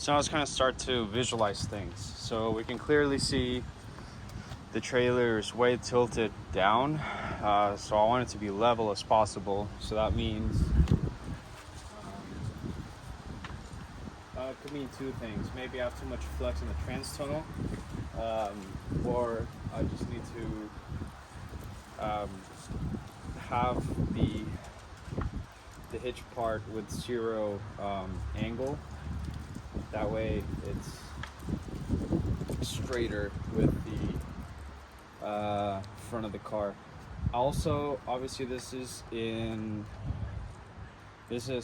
So now let's kind of start to visualize things. So we can clearly see the trailer is way tilted down. So I want it to be level as possible. So that means it could mean two things. Maybe I have too much flex in the trans tunnel, or I just need to have the hitch part with zero angle. That way it's straighter with the front of the car. Also, obviously this is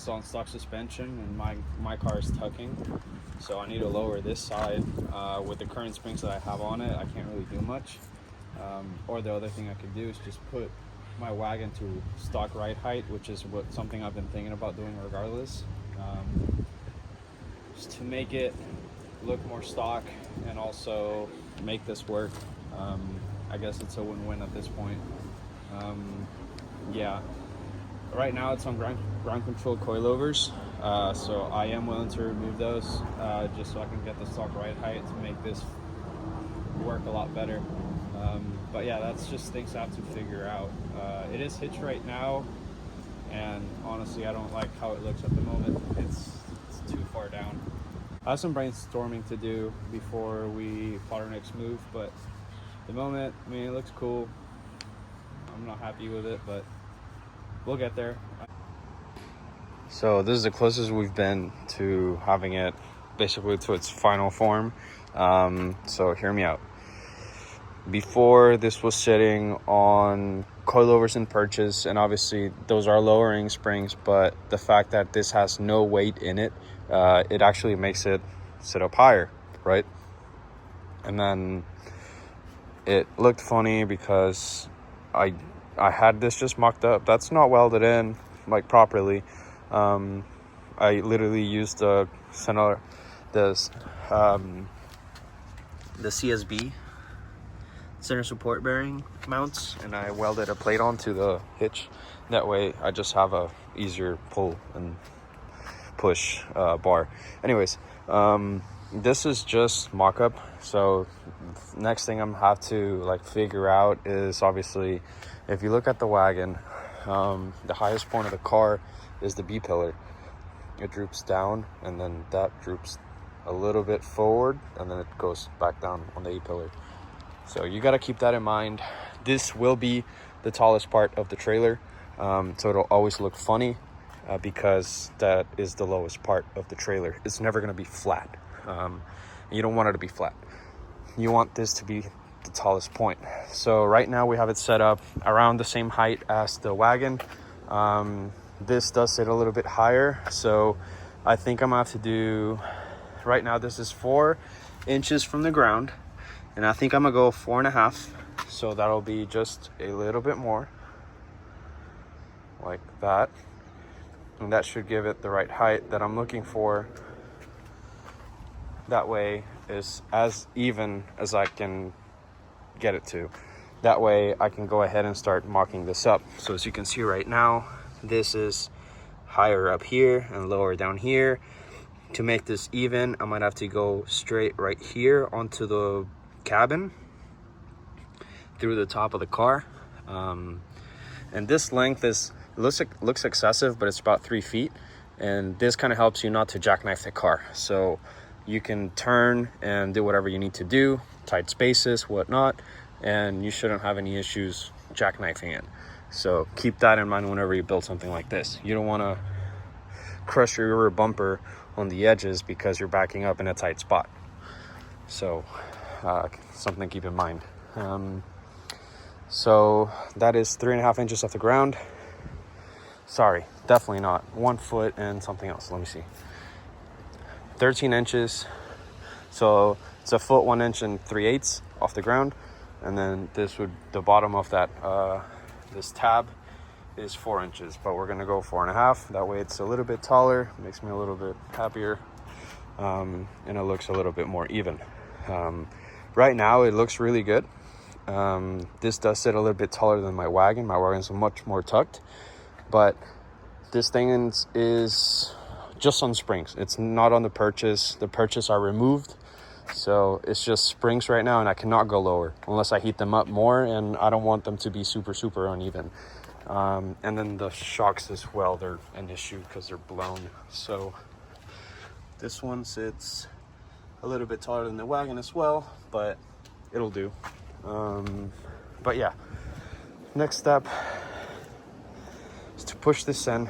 on stock suspension, and my car is tucking, so I need to lower this side. With the current springs that I have on it, I can't really do much. Or the other thing I could do is just put my wagon to stock ride height, which is something I've been thinking about doing regardless. Just to make it look more stock and also make this work. I guess it's a win-win at this point. Yeah, right now it's on ground control coilovers, so I am willing to remove those just so I can get the stock ride height to make this work a lot better. But yeah, that's just things I have to figure out. It is hitched right now, and honestly I don't like how it looks at the moment. It's too far down. I have some brainstorming to do before we plot our next move, but at the moment, I mean, it looks cool. I'm not happy with it, but we'll get there. So this is the closest we've been to having it basically to its final form. So hear me out. Before, this was sitting on coilovers and perches, and obviously those are lowering springs, but the fact that this has no weight in it, it actually makes it sit up higher, right? And then it looked funny because I had this just mocked up. That's not welded in like properly. I literally used the CSB center support bearing mounts, and I welded a plate onto the hitch. That way I just have a easier pull and push bar. Anyways, this is just mock-up, so next thing I'm have to like figure out is, obviously if you look at the wagon, the highest point of the car is the B pillar. It droops down, and then that droops a little bit forward, and then it goes back down on the A pillar. So you got to keep that in mind. This will be the tallest part of the trailer, so it'll always look funny because that is the lowest part of the trailer. It's never going to be flat. You don't want it to be flat. You want this to be the tallest point. So right now we have it set up around the same height as the wagon. This does sit a little bit higher, so I think I'm gonna have to do, right now this is 4 inches from the ground, and I think I'm gonna go 4.5, so that'll be just a little bit more. like that. And that should give it the right height that I'm looking for. That way is as even as I can get it to. That way I can go ahead and start mocking this up. So as you can see right now, this is higher up here and lower down here. To make this even, I might have to go straight right here onto the cabin through the top of the car. And this length is looks excessive, but it's about 3 feet. And this kind of helps you not to jackknife the car. So you can turn and do whatever you need to do, tight spaces, whatnot, and you shouldn't have any issues jackknifing it. So keep that in mind whenever you build something like this. You don't want to crush your rear bumper on the edges because you're backing up in a tight spot. So something to keep in mind. So that is 3.5 inches off the ground. Sorry, definitely not. 1 foot and something else. Let me see. 13 inches. So it's 1 foot 1 inch and 3/8 off the ground. And then the bottom of that, this tab is 4 inches, but we're gonna go 4.5. That way it's a little bit taller, makes me a little bit happier, and it looks a little bit more even. Right now it looks really good. This does sit a little bit taller than my wagon. My wagon's much more tucked, but this thing is just on springs. It's not on the purchase. The purchase are removed. So it's just springs right now, and I cannot go lower unless I heat them up more, and I don't want them to be super uneven. And then the shocks as well, they're an issue because they're blown. So this one sits a little bit taller than the wagon as well, but it'll do. But yeah, next step is to push this in,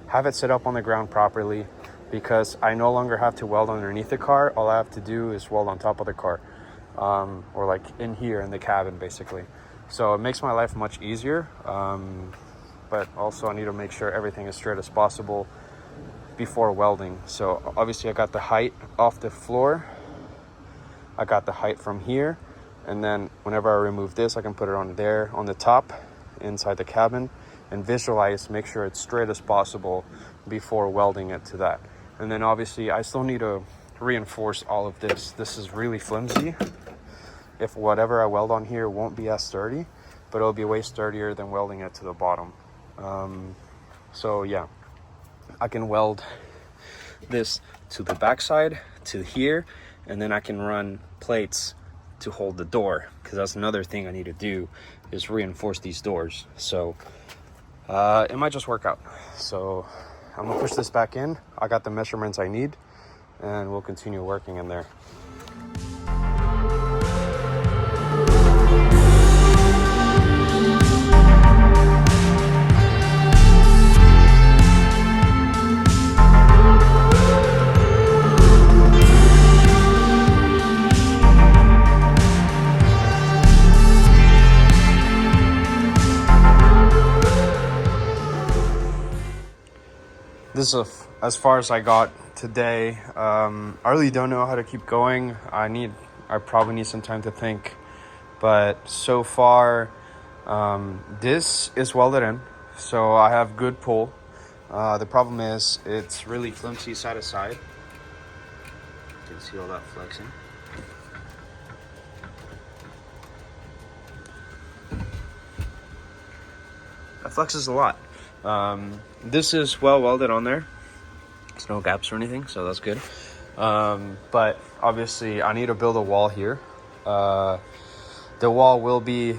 have it sit up on the ground properly, because I no longer have to weld underneath the car. All I have to do is weld on top of the car, or like in here in the cabin basically. So it makes my life much easier, but also I need to make sure everything is straight as possible before welding. So obviously I got the height off the floor, I got the height from here, and then whenever I remove this, I can put it on there on the top inside the cabin and visualize, make sure it's straight as possible before welding it to that. And then obviously I still need to reinforce all of this. This is really flimsy. If whatever I weld on here won't be as sturdy, but it'll be way sturdier than welding it to the bottom. So yeah, I can weld this to the backside, to here, and then I can run plates to hold the door, because that's another thing I need to do, is reinforce these doors. So it might just work out. So I'm gonna push this back in. I got the measurements I need, and we'll continue working in there. This is as far as I got today. I really don't know how to keep going. I probably need some time to think, but so far this is welded in, so I have good pull. The problem is it's really flimsy side to side. You can see all that flexing. That flexes a lot. This is well welded on there. There's no gaps or anything, so that's good. But obviously I need to build a wall here. The wall will be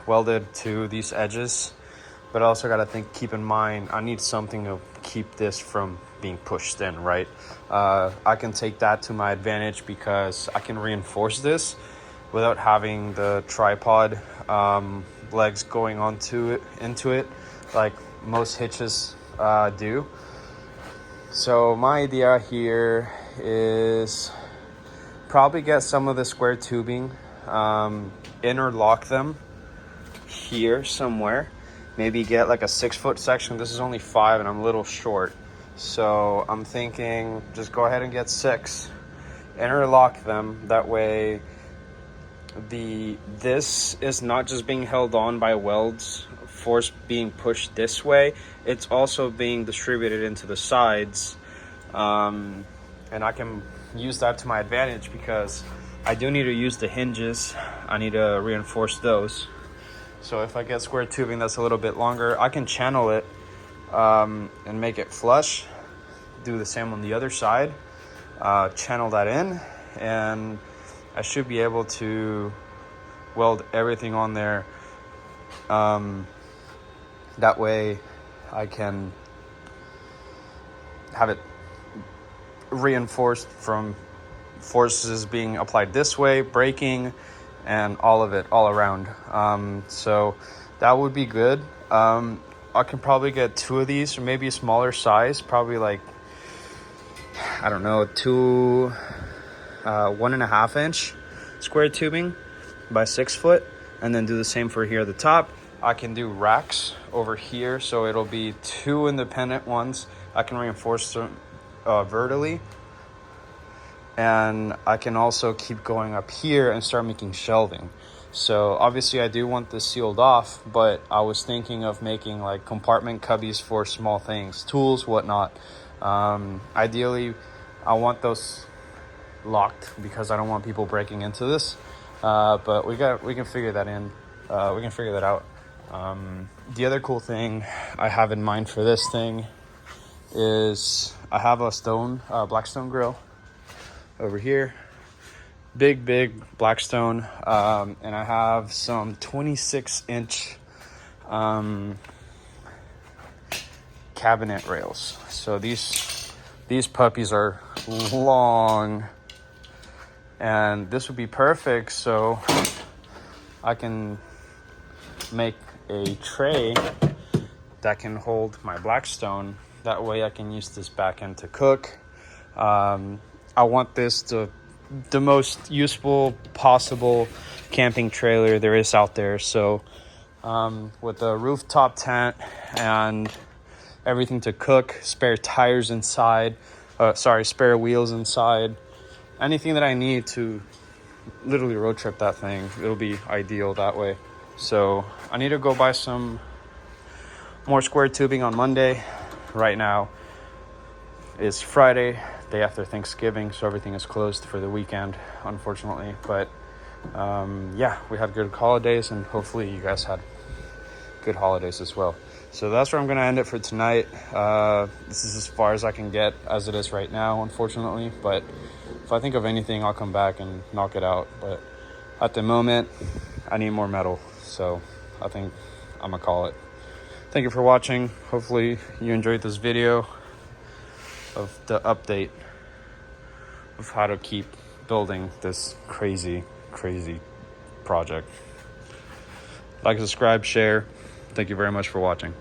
welded to these edges, but I also got to keep in mind, I need something to keep this from being pushed in, right? I can take that to my advantage because I can reinforce this without having the tripod legs going into it like most hitches do. So my idea here is probably get some of the square tubing, interlock them here somewhere, maybe get like a 6-foot section. This is only 5 and I'm a little short, so I'm thinking just go ahead and get 6, interlock them. That way this is not just being held on by welds force being pushed this way, it's also being distributed into the sides. And I can use that to my advantage because I do need to use the hinges. I need to reinforce those. So if I get square tubing that's a little bit longer, I can channel it and make it flush. Do the same on the other side. Channel that in, and I should be able to weld everything on there. That way I can have it reinforced from forces being applied this way, braking, and all of it all around. So that would be good. I can probably get 2 of these, or maybe a smaller size, probably like, I don't know, 1.5 inch square tubing by 6 foot, and then do the same for here at the top. I can do racks over here, so it'll be 2 independent ones. I can reinforce them vertically, and I can also keep going up here and start making shelving. So obviously I do want this sealed off, but I was thinking of making like compartment cubbies for small things, tools, whatnot. Ideally I want those locked because I don't want people breaking into this, but we can figure that in. We can figure that out. The other cool thing I have in mind for this thing is I have a black stone grill over here, big black stone, and I have some 26-inch cabinet rails. So these puppies are long, and this would be perfect, so I can make a tray that can hold my blackstone. That way I can use this back end to cook. I want this the most useful possible camping trailer there is out there. So with a rooftop tent and everything to cook, spare tires inside, spare wheels inside, anything that I need to literally road trip that thing, it'll be ideal that way. So I need to go buy some more square tubing on Monday. Right now is Friday, day after Thanksgiving, so everything is closed for the weekend, unfortunately. But yeah, we had good holidays, and hopefully you guys had good holidays as well. So that's where I'm going to end it for tonight. This is as far as I can get as it is right now, unfortunately. But if I think of anything, I'll come back and knock it out. But at the moment, I need more metal. So I think I'm going to call it. Thank you for watching. Hopefully you enjoyed this video of the update of how to keep building this crazy project. Like, subscribe, share. Thank you very much for watching.